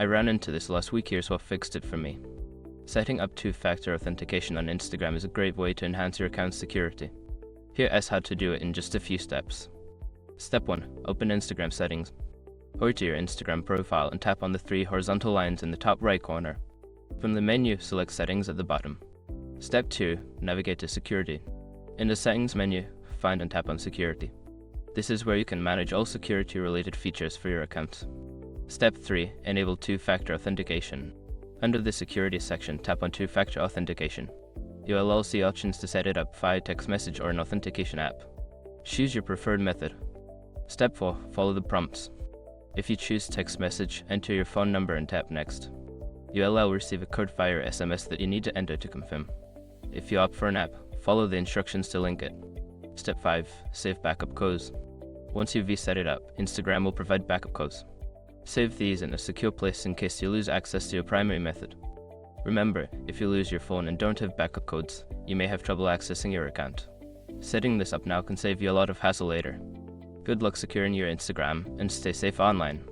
I ran into this last week. Here's what fixed it for me. Setting up two-factor authentication on Instagram is a great way to enhance your account's security. Here is how to do it in just a few steps. Step 1. Open Instagram settings. Go to your Instagram profile and tap on the three horizontal lines in the top right corner. From the menu, select Settings at the bottom. Step 2. Navigate to Security. In the Settings menu, find and tap on Security. This is where you can manage all security-related features for your account. Step 3. Enable two-factor authentication. Under the Security section, tap on two-factor authentication. You will also see options to set it up via text message or an authentication app. Choose your preferred method. Step 4. Follow the prompts. If you choose text message, enter your phone number and tap Next. You will receive a code via your SMS that you need to enter to confirm. If you opt for an app, follow the instructions to link it. Step 5. Save backup codes. Once you've reset it up, Instagram will provide backup codes. Save these in a secure place in case you lose access to your primary method. Remember, if you lose your phone and don't have backup codes, you may have trouble accessing your account. Setting this up now can save you a lot of hassle later. Good luck securing your Instagram and stay safe online.